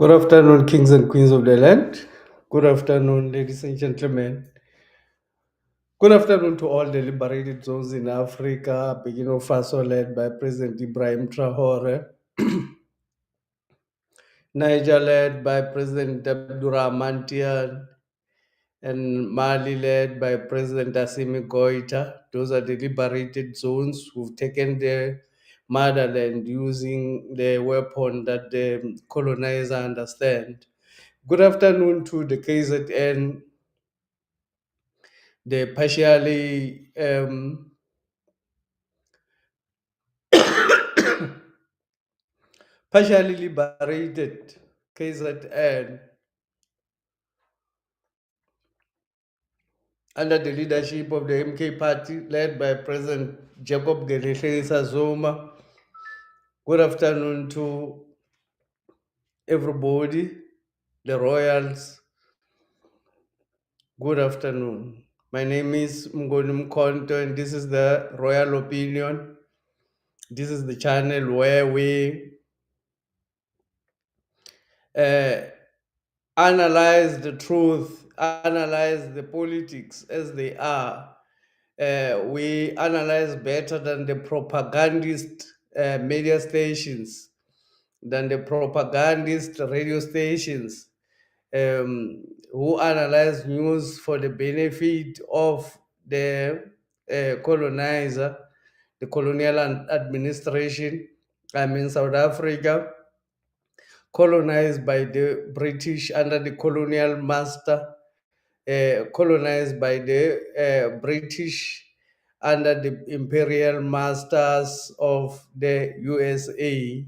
Good afternoon, kings and queens of the land. Good afternoon, ladies and gentlemen. Good afternoon to all the liberated zones in Africa, Burkina Faso, led by President Ibrahim Traore, Niger, led by President Abdurrahman Tian, and Mali, led by President Assimi Goita. Those are the liberated zones who've taken their motherland using the weapon that the colonizer understand. Good afternoon to the KZN, the partially liberated KZN under the leadership of the MK party led by President Jacob Geleshlesa Zuma. Good afternoon to everybody, the royals. Good afternoon. My name is Mngoni Mkonto, and this is the Royal Opinion. This is the channel where we uh, analyze the truth, analyze the politics as they are. We analyze better than the propagandist media stations, than the propagandist radio stations who analyze news for the benefit of the colonizer, the colonial administration. I'm in South Africa, colonized by the British under the colonial master, colonized by the British under the imperial masters of the USA.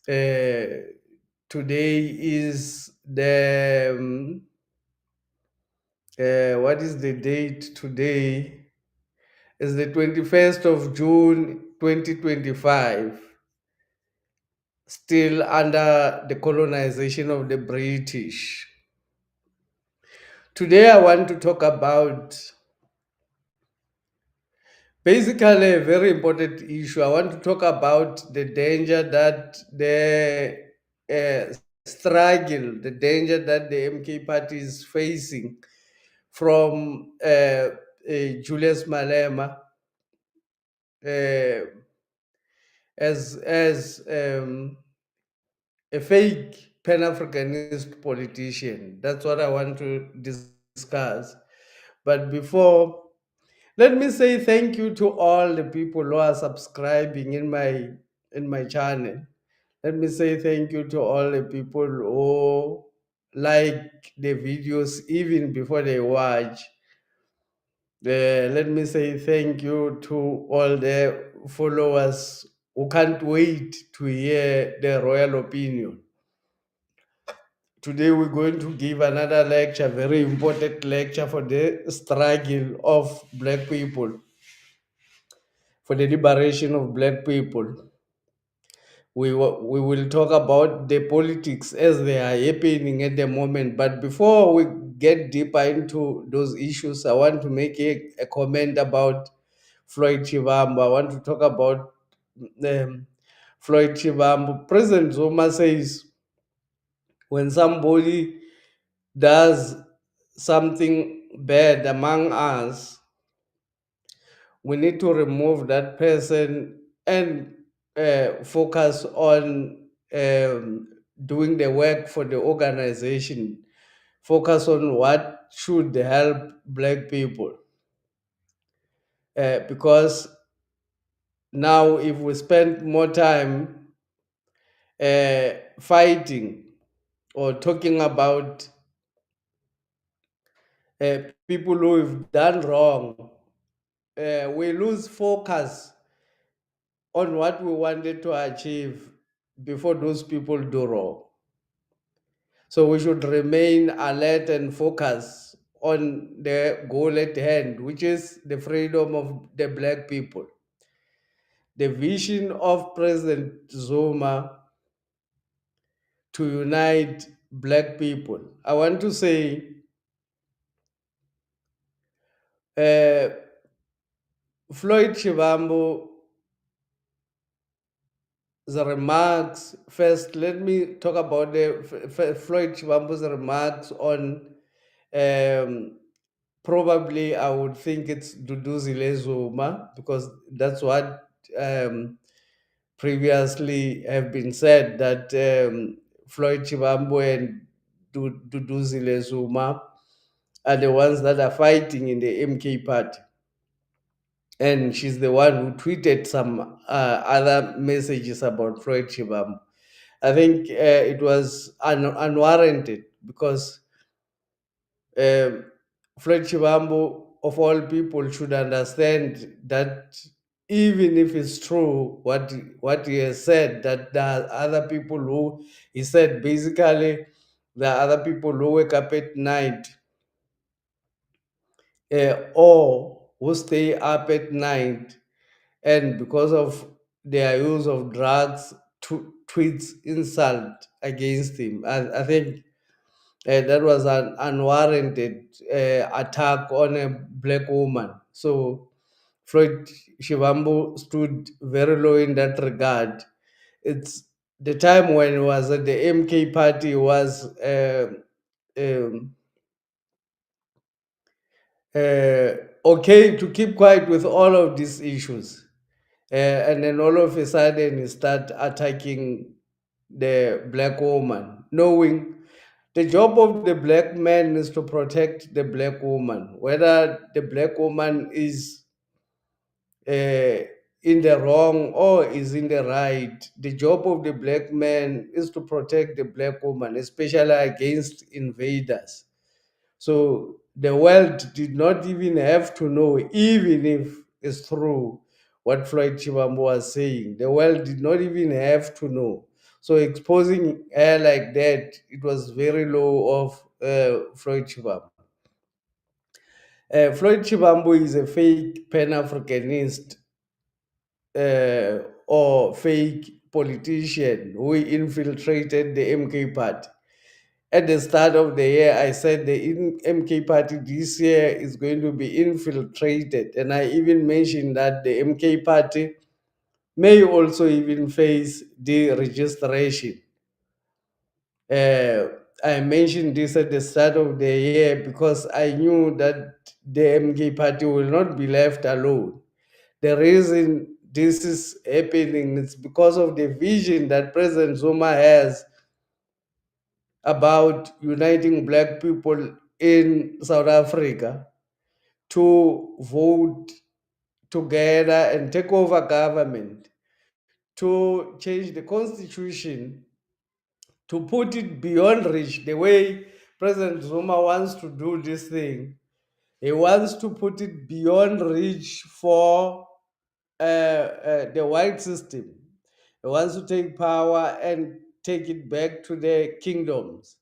Today is the what is the date today? Is the 21st of June 2025, still under the colonization of the British. Today, I want to talk about basically a very important issue. I want to talk about the danger that uh, the danger that the MK party is facing from Julius Malema uh, as a fake Pan Africanist politician. That's what I want to discuss. But before, let me say thank you to all the people who are subscribing in my channel. Let me say thank you to all the people who like the videos even before they watch. Let me say thank you to all the followers who can't wait to hear the royal opinion. Today we're going to give another lecture, very important lecture for the struggle of black people, for the liberation of black people. We will talk about the politics as they are happening at the moment. But before we get deeper into those issues, I want to make a comment about Floyd Chivambo. I want to talk about Floyd Chivambo. President Zuma says when somebody does something bad among us, we need to remove that person and focus on doing the work for the organization, focus on what should help black people. Because now, if we spend more time fighting or talking about people who have done wrong, we lose focus on what we wanted to achieve before those people do wrong. So we should remain alert and focus on the goal at hand, which is the freedom of the black people. The vision of President Zuma to unite black people. I want to say uh, Floyd Shivambu the remarks first. Let me talk about the Floyd Chibambo's remarks on um, probably I would think it's Duduzile Zuma because that's what previously have been said that Floyd Chibambo and Duduzile Zuma are the ones that are fighting in the MK party. And she's the one who tweeted some other messages about Floyd Chibambo. I think it was unwarranted because um, Floyd Chibambo, of all people, should understand that even if it's true what he has said, that there are other people who he said basically there are other people who wake up at night or who stay up at night and because of their use of drugs tweets insult against him. I think that was an unwarranted attack on a black woman. So Floyd Shivambu stood very low in that regard. It's the time when he was at the MK party was um, okay to keep quiet with all of these issues. And then all of a sudden he start attacking the black woman, knowing the job of the black man is to protect the black woman, whether the black woman is uh, in the wrong or is in the right. The job of the black man is to protect the black woman, especially against invaders. So the world did not even have to know, even if it's true what Floyd Chibambo was saying. The world did not even have to know. So exposing her like that, it was very low of Floyd Chibambo. Floyd Chibambo is a fake Pan Africanist or fake politician who infiltrated the MK party. At the start of the year, I said the MK party this year is going to be infiltrated. And I even mentioned that the MK party may also even face deregistration. Uh, I mentioned this at the start of the year because I knew that the MK party will not be left alone. The reason this is happening is because of the vision that President Zuma has about uniting black people in South Africa to vote together and take over government, to change the constitution, to put it beyond reach. The way President Zuma wants to do this thing, he wants to put it beyond reach for the white system. He wants to take power and take it back to the kingdoms,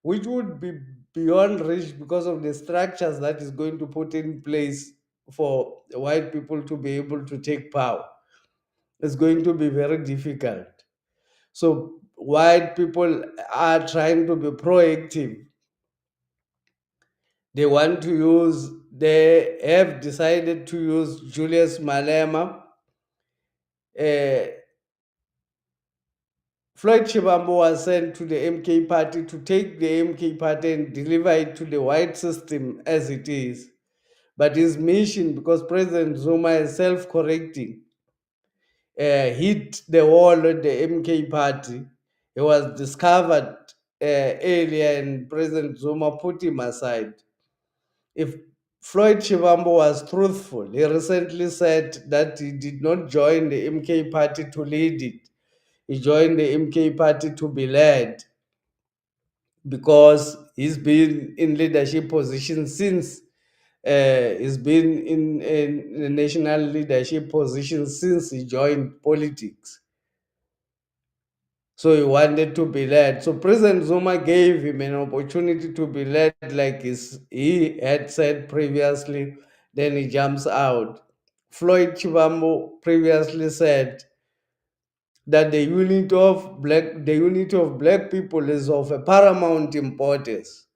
which would be beyond reach because of the structures that is going to put in place for the white people to be able to take power. It's going to be very difficult. So white people are trying to be proactive. They have decided to use Julius Malema. Uh, Floyd Shibambo was sent to the MK party to take the MK party and deliver it to the white system as it is. But his mission, because President Zuma is self correcting, hit the wall at the MK party. He was discovered earlier, and President Zuma put him aside. If Floyd Shivambo was truthful, he recently said that he did not join the MK party to lead it. He joined the MK party to be led because he's been in leadership position since he's been in a national leadership position since he joined politics. So he wanted to be led. So President Zuma gave him an opportunity to be led, like he had said previously. Then he jumps out. Floyd Chibambo previously said that the unity of black people is of a paramount importance.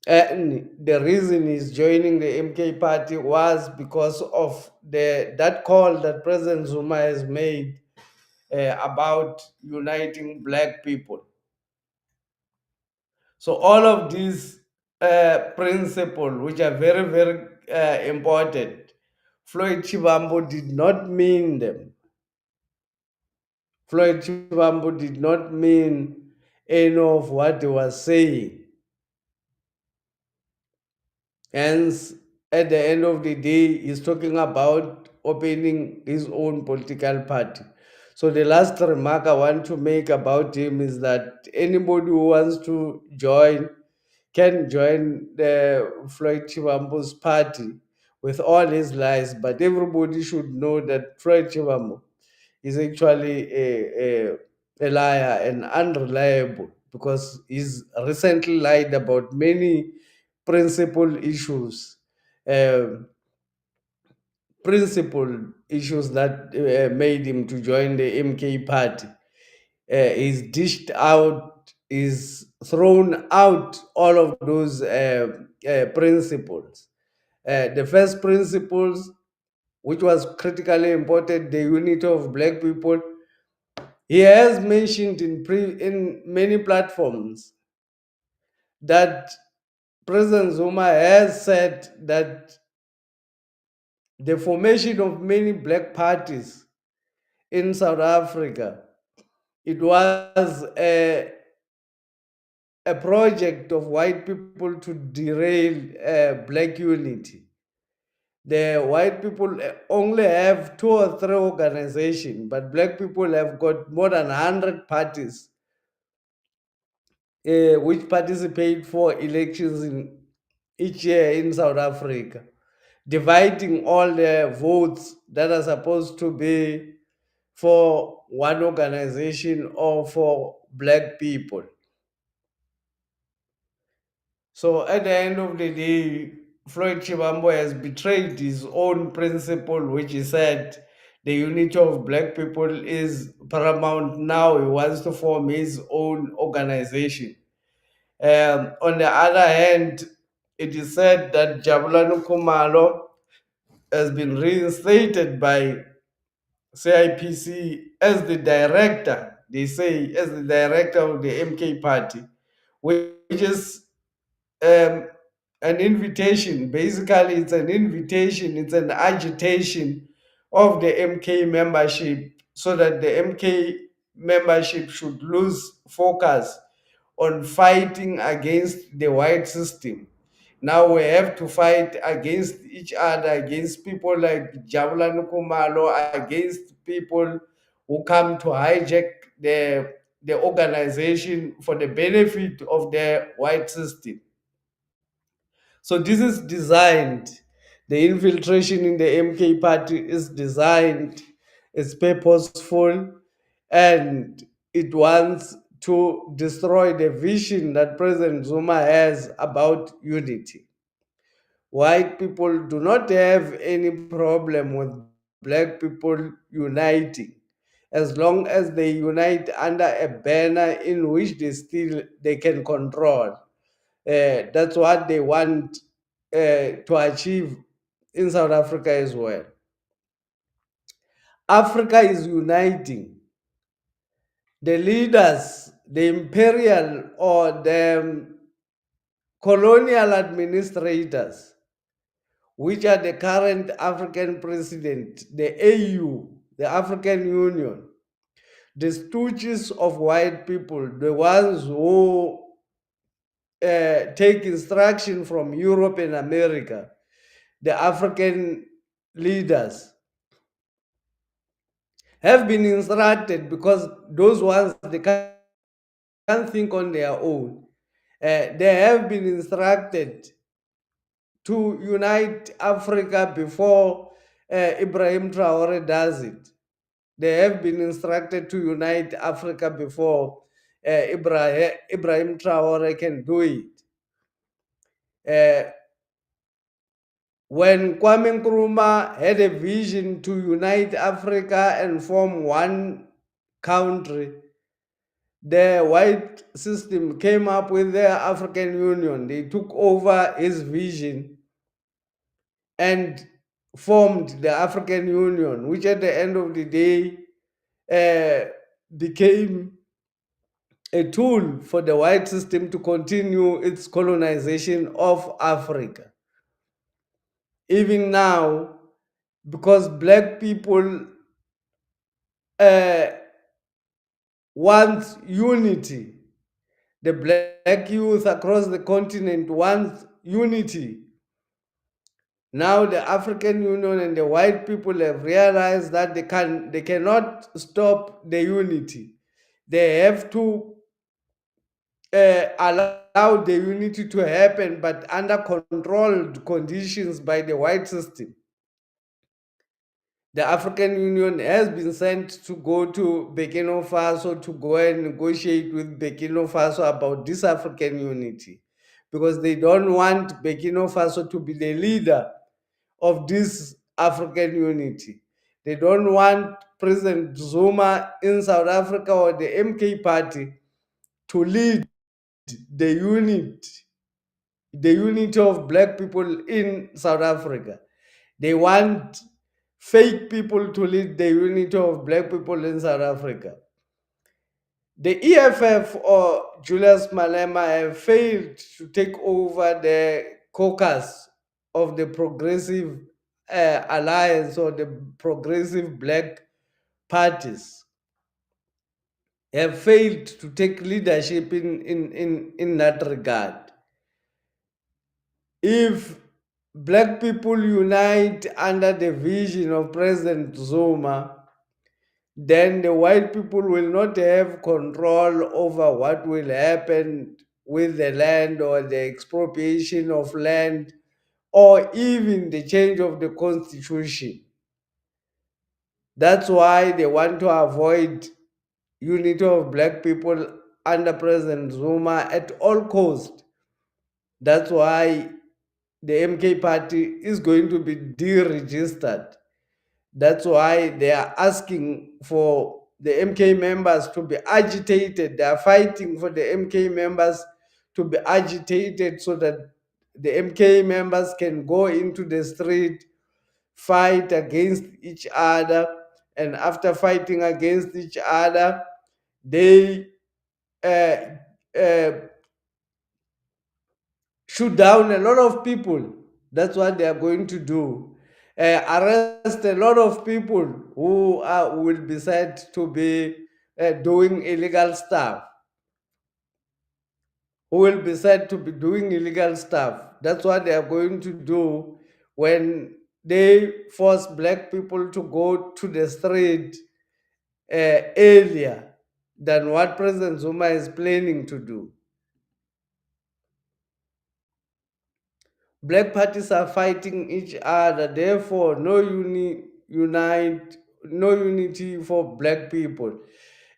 And the reason he's joining the MK party was because of that call that President Zuma has made about uniting black people. So all of these principles, which are very, very important, Floyd Chivambo did not mean them. Floyd Chivambo did not mean any of what he was saying. Hence, at the end of the day, he's talking about opening his own political party. So the last remark I want to make about him is that anybody who wants to join can join the Floyd Chivambo's party with all his lies, but everybody should know that Floyd Chivambo is actually a liar and unreliable because he's recently lied about many principal issues, um principal issues that made him to join the MK party. He's dished out, is thrown out all of those principles. The first principles, which was critically important, the unity of black people, he has mentioned in many platforms that President Zuma has said that the formation of many black parties in South Africa, it was a project of white people to derail black unity. The white people only have two or three organizations, but black people have got more than 100 parties which participate for elections in each year in South Africa, dividing all the votes that are supposed to be for one organization or for black people. So at the end of the day, Floyd Chibambo has betrayed his own principle, which he said the unity of black people is paramount. Now he wants to form his own organization. On the other hand, it is said that Jabulani Kumalo has been reinstated by CIPC as the director, they say, as the director of the MK party, which is um, an invitation. Basically, it's an invitation, it's an agitation of the MK membership so that the MK membership should lose focus on fighting against the white system. Now we have to fight against each other, against people like Javulan Kumalo, against people who come to hijack the organization for the benefit of the white system. So this is designed, the infiltration in the MK party is designed, it's purposeful, and it wants to destroy the vision that President Zuma has about unity. White people do not have any problem with black people uniting as long as they unite under a banner in which they can control. That's what they want to achieve in South Africa as well. Africa is uniting. The leaders, the imperial or the colonial administrators, which are the current African president, the AU, the African Union, the stooges of white people, the ones who take instruction from Europe and America, the African leaders have been instructed because those ones they can't think on their own. They have been instructed to unite Africa before Ibrahim Traore does it. They have been instructed to unite Africa before Ibrahim Traore can do it. Uh, when Kwame Nkrumah had a vision to unite Africa and form one country, the white system came up with the African Union. They took over his vision and formed the African Union, which at the end of the day uh, became a tool for the white system to continue its colonization of Africa. Even now, because black people uh, want unity, the black youth across the continent want unity. Now the African Union and the white people have realized that they cannot stop the unity. They have to allow the unity to happen, but under controlled conditions by the white system. The African Union has been sent to go to Burkina Faso to go and negotiate with Burkina Faso about this African unity, because they don't want Burkina Faso to be the leader of this African unity. They don't want President Zuma in South Africa or the MK party to lead the unit, the unity of black people in South Africa. They want fake people to lead the unity of black people in South Africa. The EFF or Julius Malema have failed to take over the caucus of the Progressive Alliance or the Progressive Black parties. Have failed to take leadership in that regard. If black people unite under the vision of President Zuma, then the white people will not have control over what will happen with the land or the expropriation of land or even the change of the constitution. That's why they want to avoid unity of black people under President Zuma at all cost. That's why the MK party is going to be deregistered. That's why they are asking for the MK members to be agitated. They are fighting for the MK members to be agitated so that the MK members can go into the street, fight against each other, and after fighting against each other, they uh, uh, shoot down a lot of people. That's what they are going to do. Arrest a lot of people who will be said to be doing illegal stuff, who will be said to be doing illegal stuff. That's what they are going to do when they force black people to go to the street earlier than what President Zuma is planning to do. Black parties are fighting each other, therefore no unity for black people.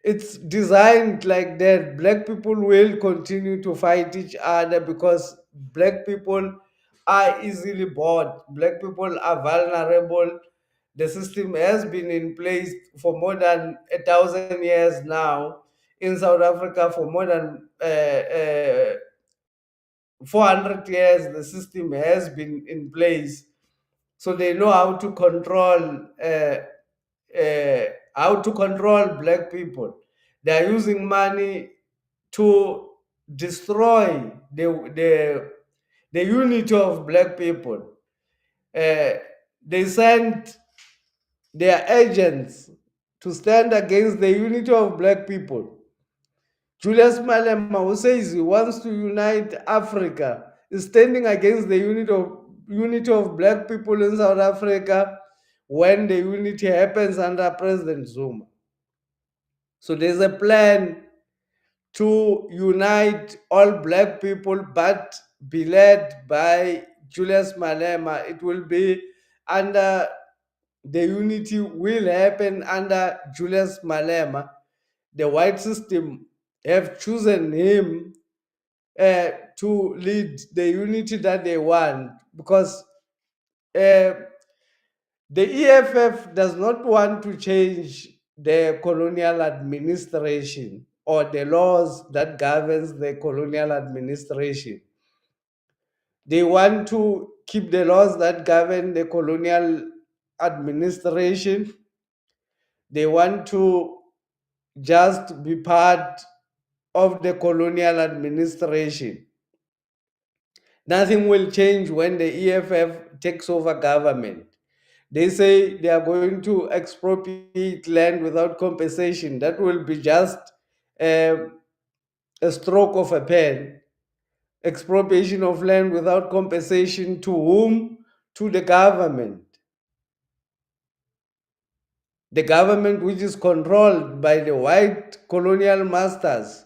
It's designed like that. Black people will continue to fight each other because black people are easily bored. Black people are vulnerable. The system has been in place for more than 1,000 years now. In South Africa, for more than 400 years, the system has been in place. So they know uh, how to control black people. They are using money to destroy the unity of black people. Uh, they sent their agents to stand against the unity of black people. Julius Malema, who says he wants to unite Africa, is standing against the unity of black people in South Africa when the unity happens under President Zuma. So there's a plan to unite all black people, but be led by Julius Malema. It will be under the unity will happen under Julius Malema. The white system have chosen him to lead the unity that they want, because uh, the EFF does not want to change the colonial administration or the laws that governs the colonial administration. They want to keep the laws that govern the colonial administration. They want to just be part of the colonial administration. Nothing will change when the EFF takes over government. They say they are going to expropriate land without compensation. That will be just a, a stroke of a pen. Expropriation of land without compensation to whom? To the government. The government which is controlled by the white colonial masters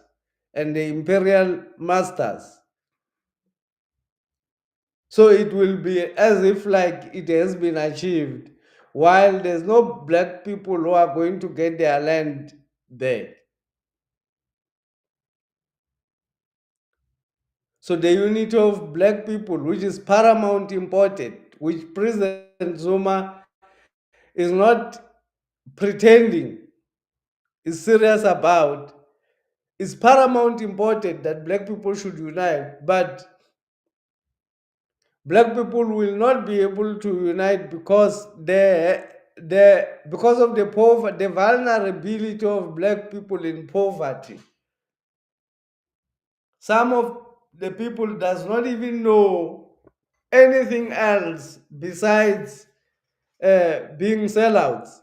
and the imperial masters. So it will be as if like it has been achieved, while there's no black people who are going to get their land there. So the unity of black people, which is paramount important, which President Zuma is not pretending, is serious about, is paramount important that black people should unite. But black people will not be able to unite because because of the vulnerability of black people in poverty. Some of the people does not even know anything else besides being sellouts.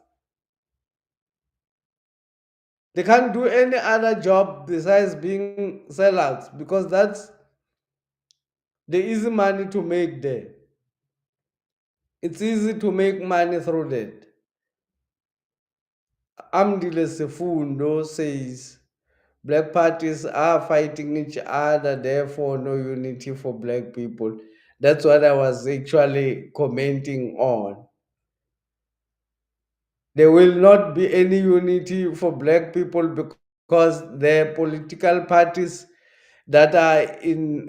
They can't do any other job besides being sellouts because that's the easy money to make there. It's easy to make money through that. Amdile Sefundo says black parties are fighting each other, therefore no unity for black people. That's what I was actually commenting on. There will not be any unity for black people because the political parties that are in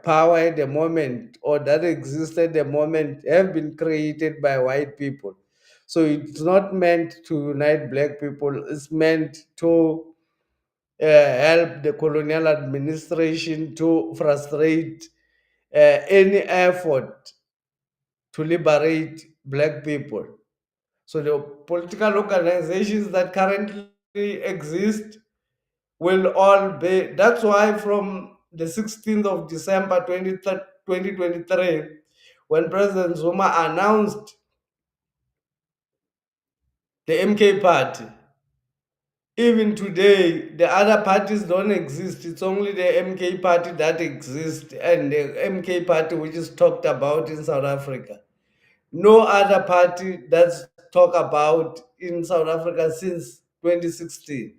power at the moment or that exist at the moment have been created by white people. So it's not meant to unite black people, it's meant to help the colonial administration to frustrate any effort to liberate black people. So the political organizations that currently exist will all be. That's why from the 16th of December 2023, when President Zuma announced the MK party, even today, the other parties don't exist. It's only the MK party that exists, and the MK party which is talked about in South Africa. No other party that's talked about in South Africa since 2016.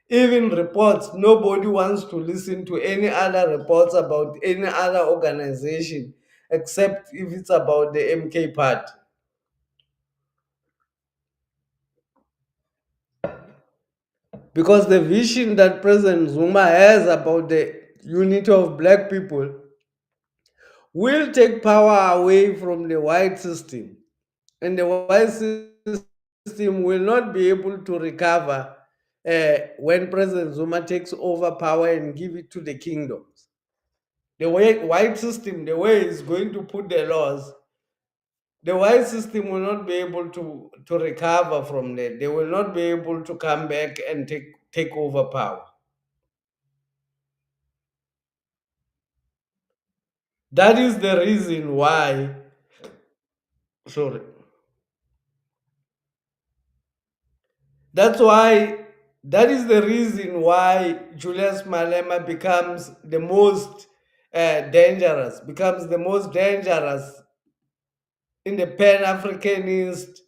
Even reports, nobody wants to listen to any other reports about any other organization except if it's about the MK party. Because the vision that President Zuma has about the unity of black people will take power away from the white system. And the white system will not be able to recover when President Zuma takes over power and give it to the kingdoms. The way white system, the way it's going to put the laws, the white system will not be able to recover from that. They will not be able to come back and take over power. That is the reason why, sorry, that's why, that is the reason why Julius Malema becomes the most dangerous in the Pan Africanist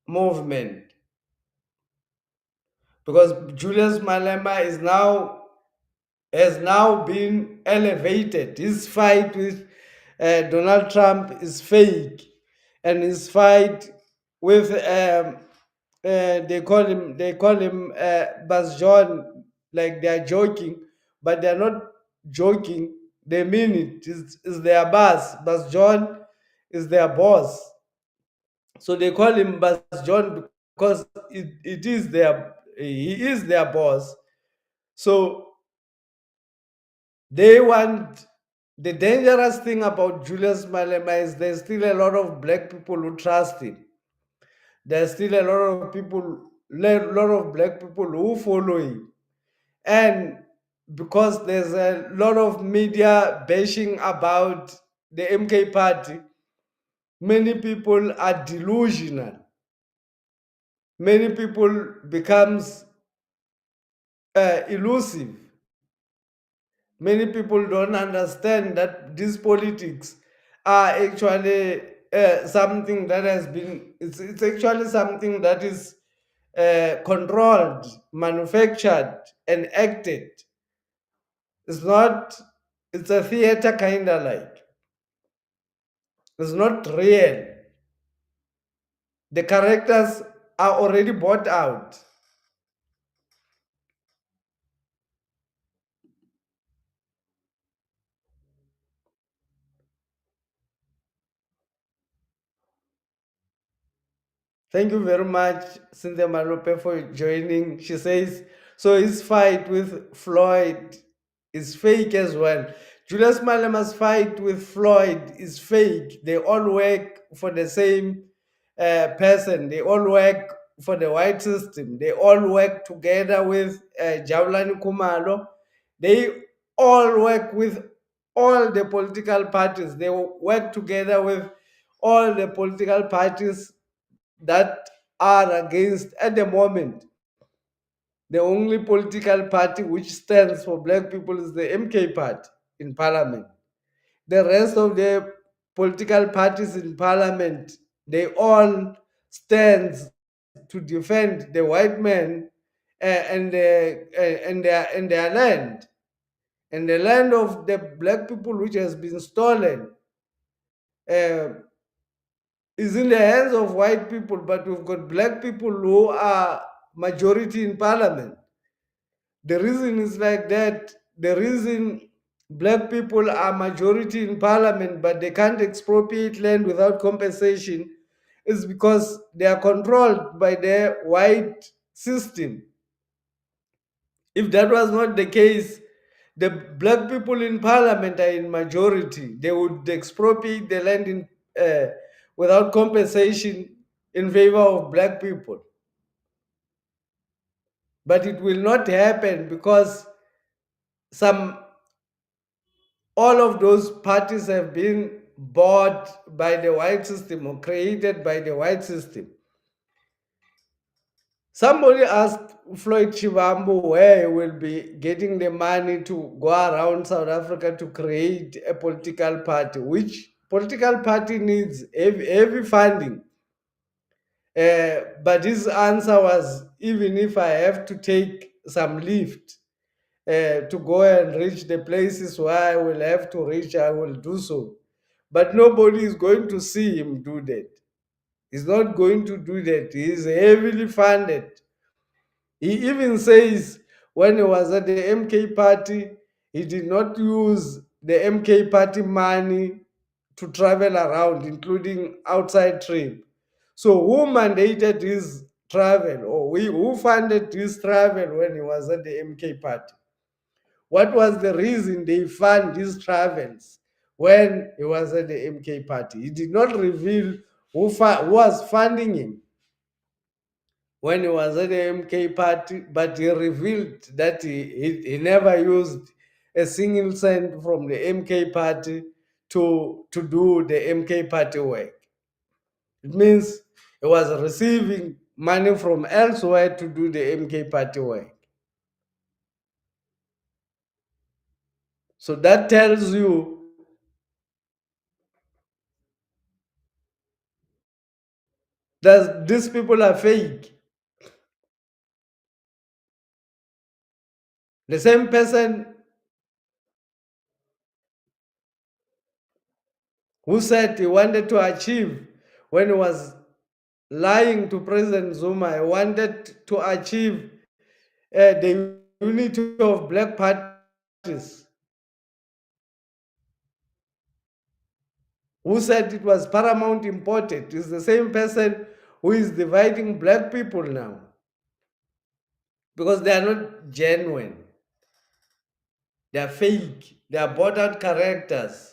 movement. Because Julius Malema has now been elevated. His fight with Donald Trump is fake, and his fight with they call him Bas John, like they are joking, but they are not joking. They mean it. Is their boss. Bas John is their boss, so they call him Bas John because it is their he is their boss. So they want. The dangerous thing about Julius Malema is there's still a lot of black people who trust him. There's still a lot of people lot of black people who follow him. And because there's a lot of media bashing about the MK party, many people are delusional. Many people becomes elusive. Many people don't understand that these politics are actually something that has been, it's actually something that is controlled, manufactured, and acted. It's not, it's a theater kind of like. It's not real. The characters are already bought out. Thank you very much, Cynthia Malope, for joining. She says, so his fight with Floyd is fake as well. Julius Malema's fight with Floyd is fake. They all work for the same person. They all work for the white system. They all work together with Jaulani Kumalo. They all work with all the political parties. They work together with all the political parties that are against, at the moment, the only political party which stands for black people is the MK party in parliament. The rest of the political parties in parliament, they all stand to defend the white man and their land, and the land of the black people which has been stolen uh, is in the hands of white people, but we've got black people who are majority in parliament. The reason is like that. The reason black people are majority in parliament, but they can't expropriate land without compensation, is because they are controlled by the white system. If that was not the case, the black people in parliament are in majority. They would expropriate the land without compensation in favor of black people. But it will not happen because some all of those parties have been bought by the white system or created by the white system. Somebody asked Floyd Chivambu where he will be getting the money to go around South Africa to create a political party. Which political party needs heavy funding? But his answer was, even if I have to take some lift to go and reach the places where I will have to reach, I will do so. But nobody is going to see him do that. He's not going to do that. He is heavily funded. He even says when he was at the MK party, he did not use the MK party money to travel around, including outside trip. So who mandated his travel, or who funded his travel when he was at the MK party? What was the reason they fund his travels when he was at the MK party? He did not reveal who was funding him when he was at the MK party, but he revealed that he never used a single cent from the MK party to do the MK party work. It means he was receiving money from elsewhere to do the MK party work. So that tells you that these people are fake. The same person who said he wanted to achieve when he was lying to President Zuma, he wanted to achieve the unity of black parties, who said it was paramount important, is the same person who is dividing black people now because they are not genuine. They are fake. They are bought out characters.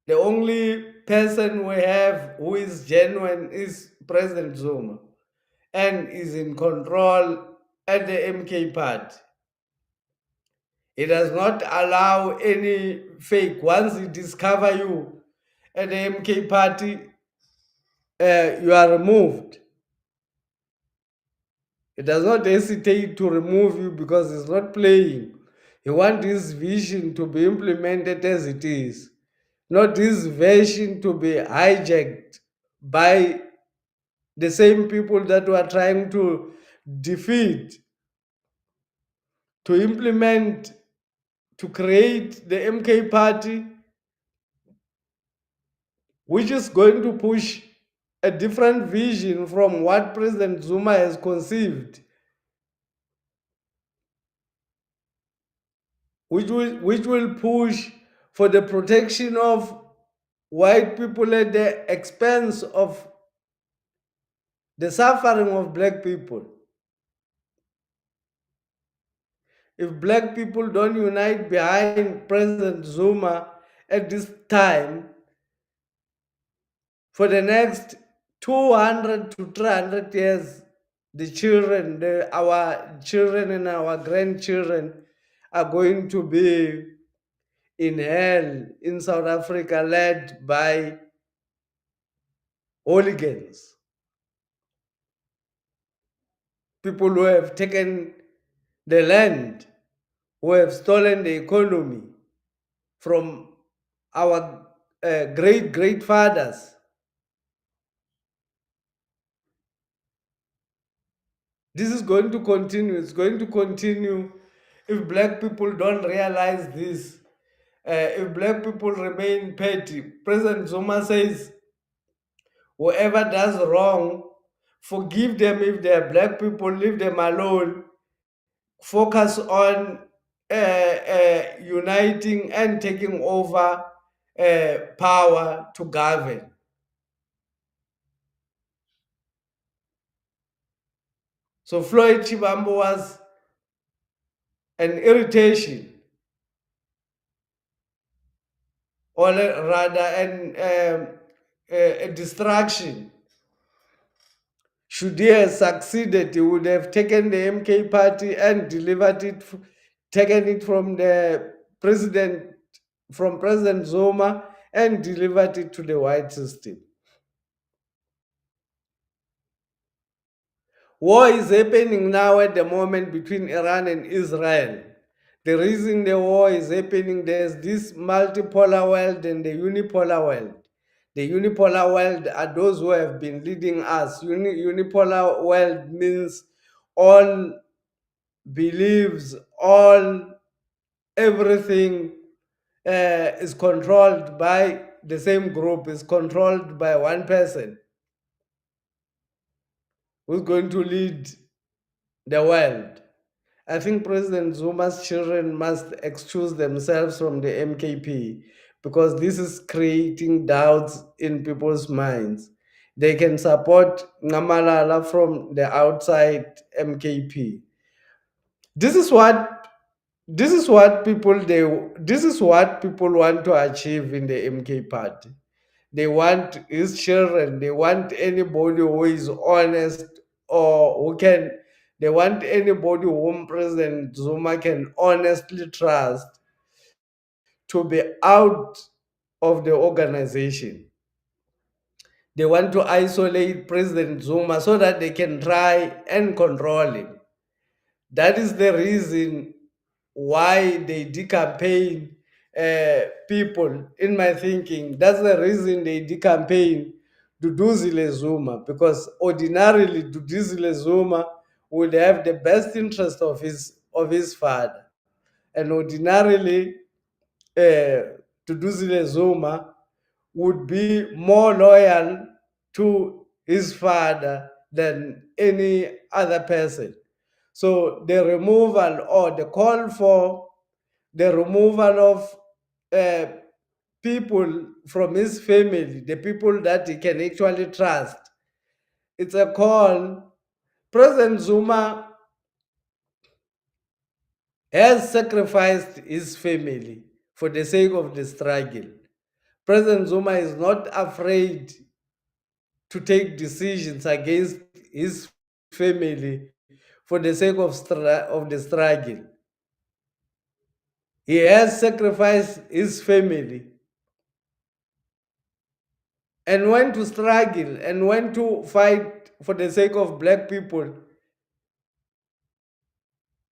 The only person we have who is genuine is President Zuma. and is in control at the MK party. It does not allow any fake. Once it discover you at the MK party, you are removed. It does not hesitate to remove you because it's not playing. He wants his vision to be implemented as it is, not his version to be hijacked by the same people that were trying to defeat, to implement, to create the MK party, which is going to push a different vision from what President Zuma has conceived, which will push for the protection of white people at the expense of the suffering of black people. If black people don't unite behind President Zuma at this time, for the next 200 to 300 years, our children and our grandchildren are going to be in hell in South Africa, led by hooligans, people who have taken the land, who have stolen the economy from our great great fathers. This is going to continue. It's going to continue if black people don't realize this. If black people remain petty. President Zuma says, whoever does wrong, forgive them if they are black people, leave them alone. Focus on uniting and taking over power to govern. So Floyd Chibambo was an irritation, or rather a distraction. Should he have succeeded, he would have taken the MK party and delivered it, taken it from the president, from President Zuma, and delivered it to the white system. War is happening now at the moment between Iran and Israel. The reason the war is happening, there's this multipolar world and the unipolar world. The unipolar world are those who have been leading us. Unipolar world means all beliefs, everything is controlled by the same group, is controlled by one person who's going to lead the world. I think President Zuma's children must excuse themselves from the MKP because this is creating doubts in people's minds. They can support Namalala from the outside MKP. This is what this is what people want to achieve in the MK party. They want his children, they want anybody who is honest, or who can, they want anybody whom President Zuma can honestly trust to be out of the organization. They want to isolate President Zuma so that they can try and control him. That is the reason why they decampaign people, in my thinking. That's the reason they decampaign Duduzile Zuma, because ordinarily Duduzile Zuma would have the best interest of his father. And ordinarily, Duduzile Zuma would be more loyal to his father than any other person. So the removal, or the call for the removal of uh, people from his family, the people that he can actually trust, it's a call. President Zuma has sacrificed his family for the sake of the struggle. President Zuma is not afraid to take decisions against his family for the sake of, of the struggle. He has sacrificed his family and went to struggle and went to fight for the sake of black people.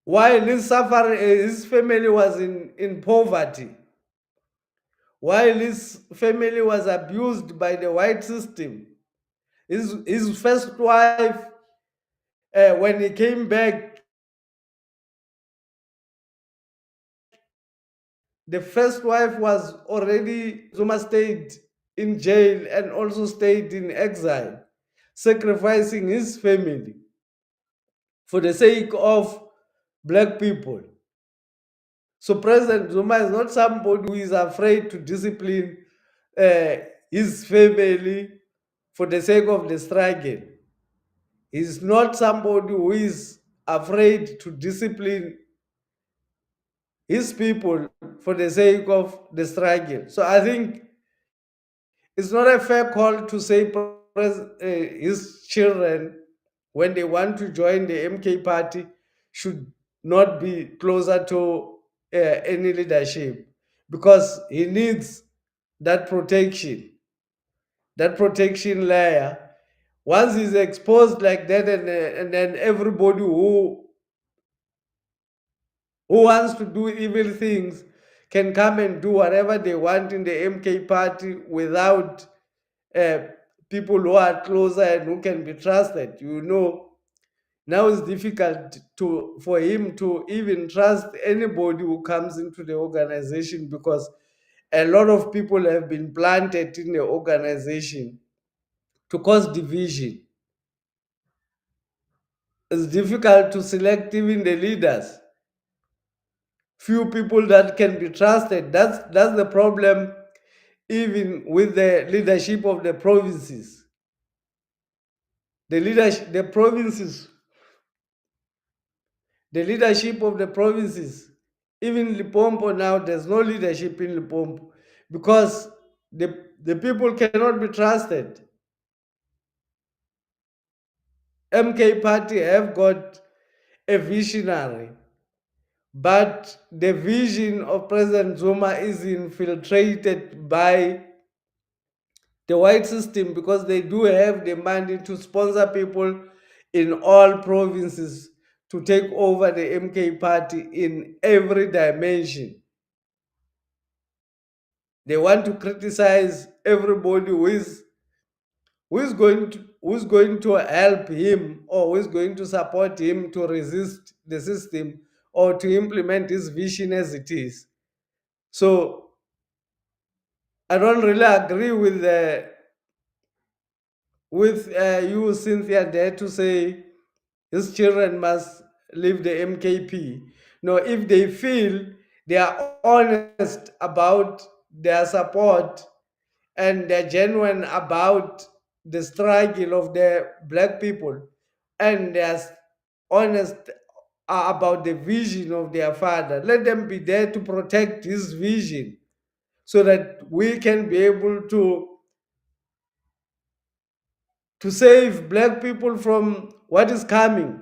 While his family was in poverty, while his family was abused by the white system, his first wife, when he came back, the first wife was already, Zuma stayed in jail and also stayed in exile, sacrificing his family for the sake of black people. So President Zuma is not somebody who is afraid to discipline uh, his family for the sake of the struggle. He's not somebody who is afraid to discipline his people for the sake of the struggle. So I think it's not a fair call to say his children, when they want to join the MK party, should not be closer to any leadership, because he needs that protection layer. Once he's exposed like that, and then everybody who wants to do evil things can come and do whatever they want in the MK party without uh, people who are closer and who can be trusted. Now it's difficult for him to even trust anybody who comes into the organization, because a lot of people have been planted in the organization to cause division. It's difficult to select even the leaders. Few people that can be trusted. That's the problem, even with the leadership of the provinces. The leadership of the provinces, even Limpopo now, there's no leadership in Limpopo, because the people cannot be trusted. MK party have got a visionary, but the vision of President Zuma is infiltrated by the white system, because they do have the money to sponsor people in all provinces to take over the MK party in every dimension. They want to criticize everybody who is going to help him, or who is going to support him to resist the system or to implement his vision as it is. So I don't really agree with you, Cynthia, there to say his children must leave the MKP. No, if they feel they are honest about their support and they're genuine about the struggle of the black people, and they're honest about the vision of their father, let them be there to protect his vision, so that we can be able to save black people from what is coming.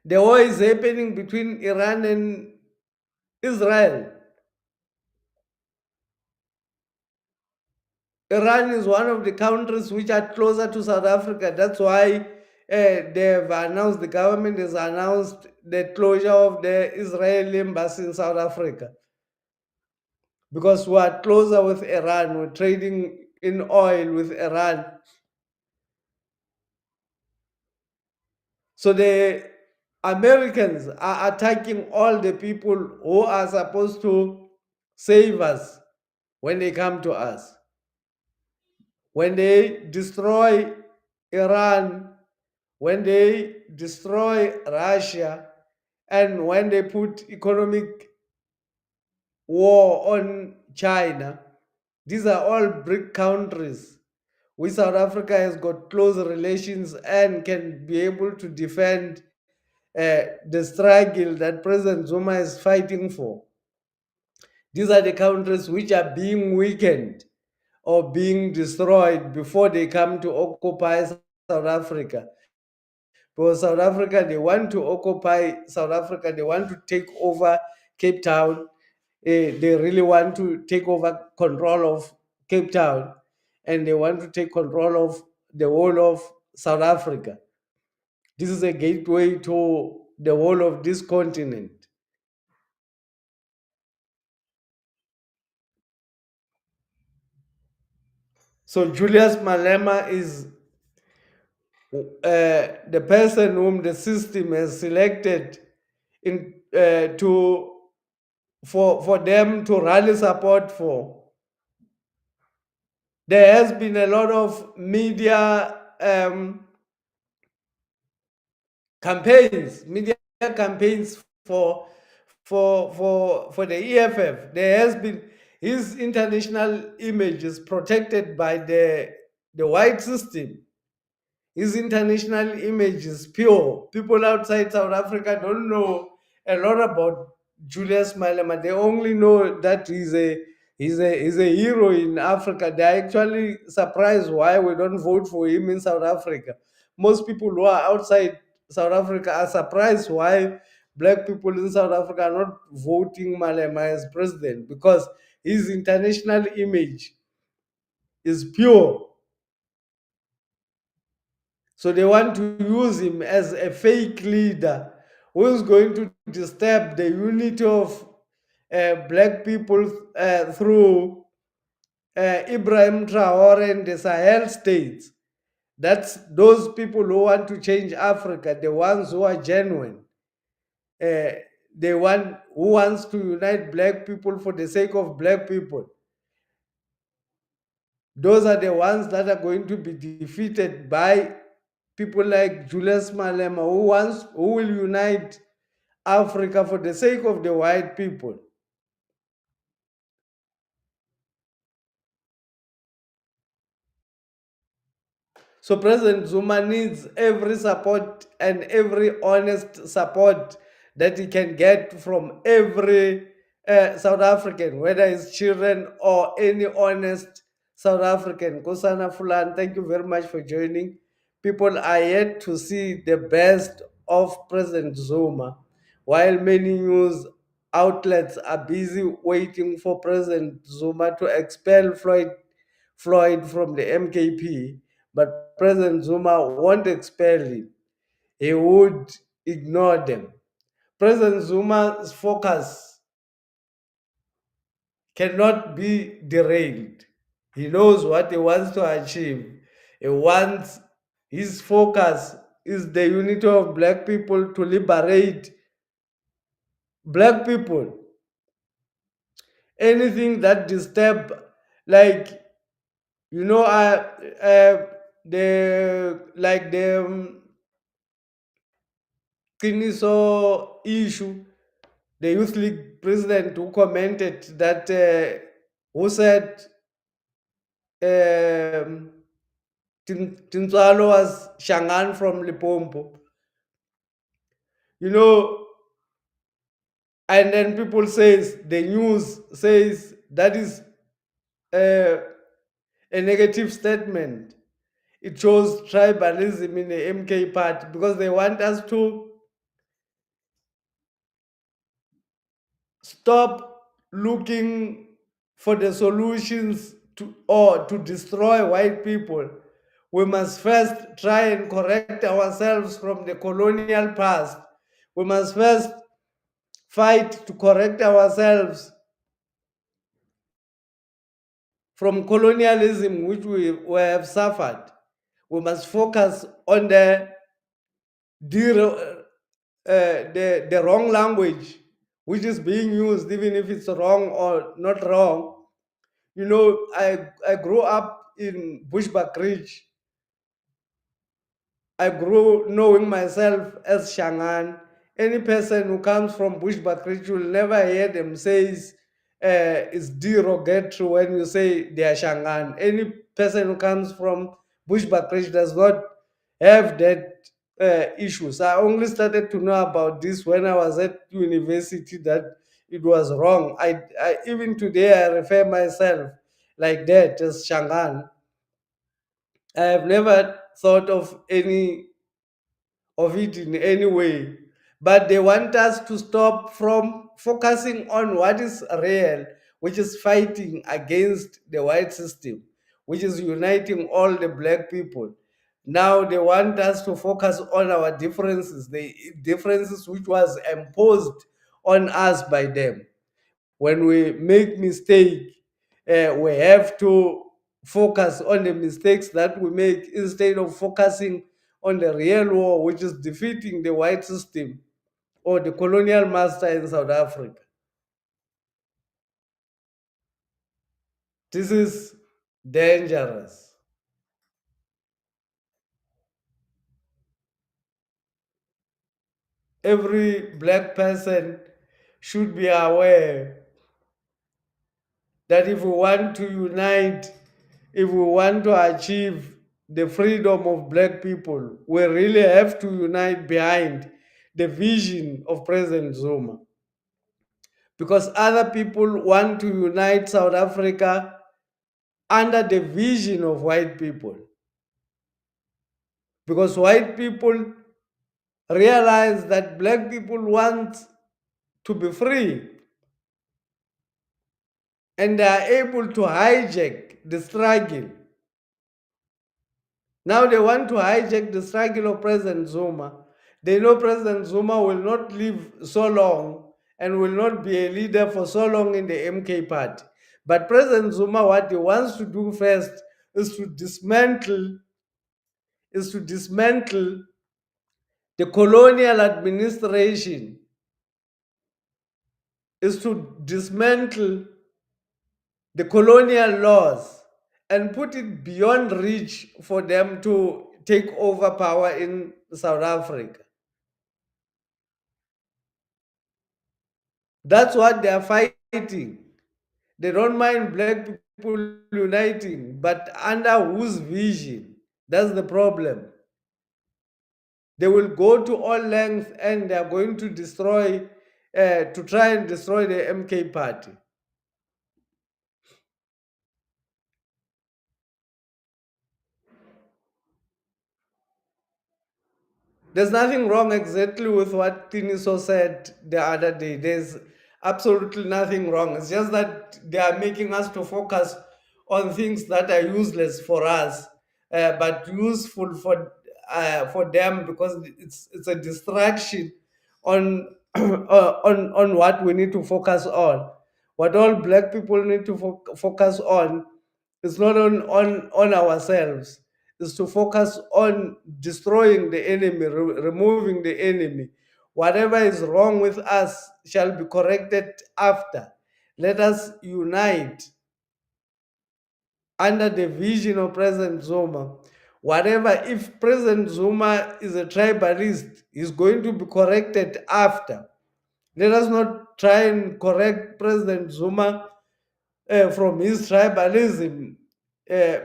The war is happening between Iran and Israel. Iran is one of the countries which are closer to South Africa. That's why the government has announced the closure of the Israeli embassy in South Africa, because we are closer with Iran. We're trading in oil with Iran. So the Americans are attacking all the people who are supposed to save us when they come to us. When they destroy Iran, when they destroy Russia, and when they put economic war on China, these are all BRIC countries which South Africa has got close relations and can be able to defend the struggle that President Zuma is fighting for. These are the countries which are being weakened or being destroyed before they come to occupy South Africa. Because South Africa, they want to occupy South Africa, they want to take over Cape Town. They really want to take over control of Cape Town, and they want to take control of the whole of South Africa. This is a gateway to the whole of this continent. So Julius Malema is the person whom the system has selected in to for them to rally support for. There has been a lot of media media campaigns for the EFF. There has been his international image is protected by the white system. His international image is pure. People outside South Africa don't know a lot about Julius Malema. They only know that he's a hero in Africa. They're actually surprised why we don't vote for him in South Africa. Most people who are outside South Africa are surprised why black people in South Africa are not voting Malema as president, because his international image is pure. So they want to use him as a fake leader who is going to disturb the unity of black people through Ibrahim Traore and the Sahel states. That's those people who want to change Africa, the ones who are genuine. Uh, the one who wants to unite black people for the sake of black people. Those are the ones that are going to be defeated by people like Julius Malema, who will unite Africa for the sake of the white people. So President Zuma needs every support and every honest support that he can get from every South African, whether it's children or any honest South African. Kosana Fulan, thank you very much for joining. People are yet to see the best of President Zuma, while many news outlets are busy waiting for President Zuma to expel Floyd from the MKP. But President Zuma won't expel him. He would ignore them. President Zuma's focus cannot be derailed. He knows what he wants to achieve. He wants his focus is the unity of black people, to liberate black people. Anything that disturb, like the Kiniso issue, the Youth League president who commented that, who said um, Tintswalo was Shangan from Lipompo, you know, and then people says, the news says that is uh, a negative statement. It shows tribalism in the MK party, because they want us to stop looking for the solutions to destroy white people. We must first try and correct ourselves from the colonial past. We must first fight to correct ourselves from colonialism, which we have suffered. We must focus on the, the wrong language which is being used, even if it's wrong or not wrong. I grew up in Bushbuck Ridge. I grew knowing myself as Shangan. Any person who comes from Bushbuck Ridge will never hear them says it's derogatory when you say they are Shangan. Any person who comes from Bushbuck Ridge does not have that issues. I only started to know about this when I was at university, that it was wrong. I even today I refer myself like that as Shangan. I have never thought of it in any way. But they want us to stop from focusing on what is real, which is fighting against the white system, which is uniting all the black people. Now they want us to focus on our differences, the differences which was imposed on us by them. When we make mistake, we have to focus on the mistakes that we make instead of focusing on the real war, which is defeating the white system or the colonial master in South Africa. This is dangerous. Every black person should be aware that if we want to unite, if we want to achieve the freedom of black people, we really have to unite behind the vision of President Zuma. Because other people want to unite South Africa under the vision of white people. Because white people realize that black people want to be free and they are able to hijack the struggle. Now they want to hijack the struggle of President Zuma. They know President Zuma will not live so long and will not be a leader for so long in the MK party. But President Zuma, what he wants to do first is to dismantle the colonial administration, is to dismantle the colonial laws and put it beyond reach for them to take over power in South Africa. That's what they are fighting. They don't mind black people uniting, but under whose vision? That's the problem. They will go to all lengths and they are going to to try and destroy the MK party. There's nothing wrong exactly with what Tiniso said the other day. There's absolutely nothing wrong. It's just that they are making us to focus on things that are useless for us, but useful for them because it's a distraction on on what we need to focus on. What all black people need to focus on is not on ourselves, is to focus on destroying the enemy, removing the enemy. Whatever is wrong with us shall be corrected after. Let us unite under the vision of President Zuma. Whatever, if President Zuma is a tribalist, he's going to be corrected after. Let us not try and correct President Zuma from his tribalism,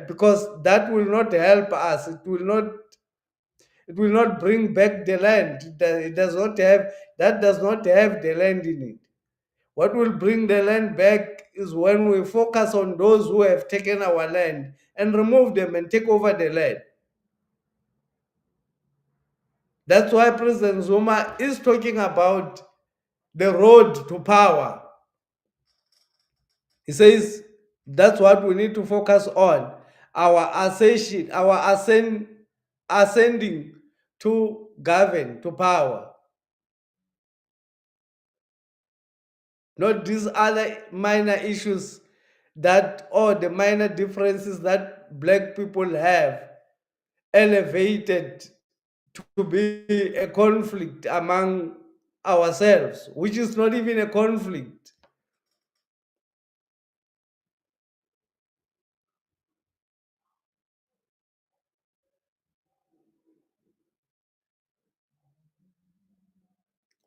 because that will not help us. It will not bring back the land. It does not have that does not have the land in it. What will bring the land back is when we focus on those who have taken our land and remove them and take over the land. That's why President Zuma is talking about the road to power. He says that's what we need to focus on. Our ascension, ascending to govern, to power. Not these other minor issues or the minor differences that black people have elevated to be a conflict among ourselves, which is not even a conflict.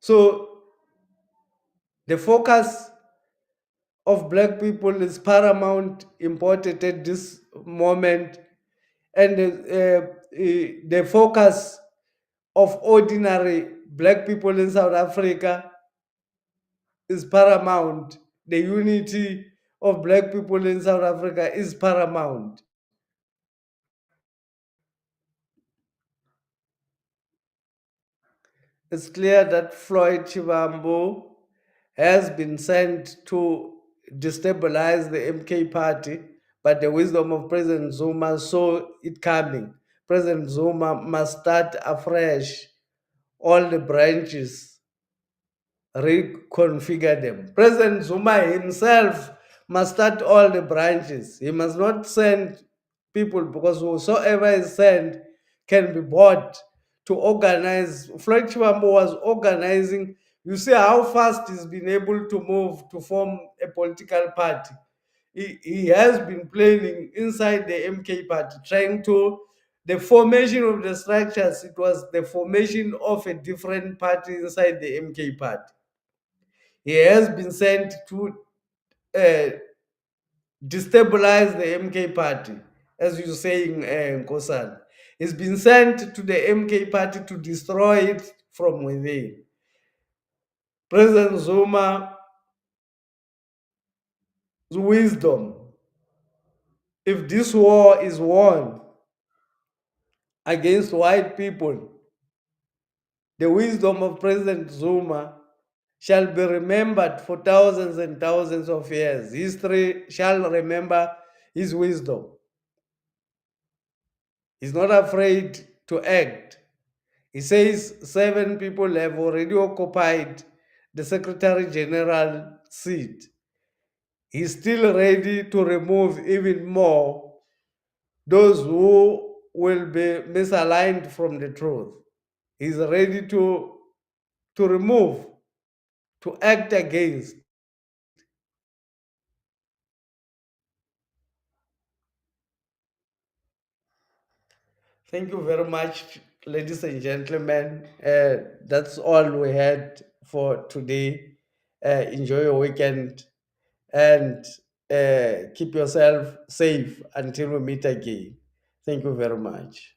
So the focus of black people is paramount important at this moment, and the focus of ordinary black people in South Africa is paramount. The unity of black people in South Africa is paramount. It's clear that Floyd Chivambu has been sent to destabilize the MK party, but the wisdom of President Zuma saw it coming. President Zuma must start afresh all the branches, reconfigure them. President Zuma himself must start all the branches. He must not send people, because whosoever is sent can be bought to organize. Floyd Chibambo was organizing. You see how fast he's been able to move to form a political party. He has been planning inside the MK party, trying to the formation of the structures. It was the formation of a different party inside the MK party. He has been sent to uh, destabilize the MK party, as you say in Kosan. He's been sent to the MK party to destroy it from within. President Zuma's wisdom, if this war is won against white people, the wisdom of President Zuma shall be remembered for thousands and thousands of years. History shall remember his wisdom. He's not afraid to act. He says 7 people have already occupied the Secretary General seat. He's still ready to remove even more those who will be misaligned from the truth. He's ready to remove, to act against. Thank you very much, ladies and gentlemen. That's all we had for today. Enjoy your weekend and keep yourself safe until we meet again. Thank you very much.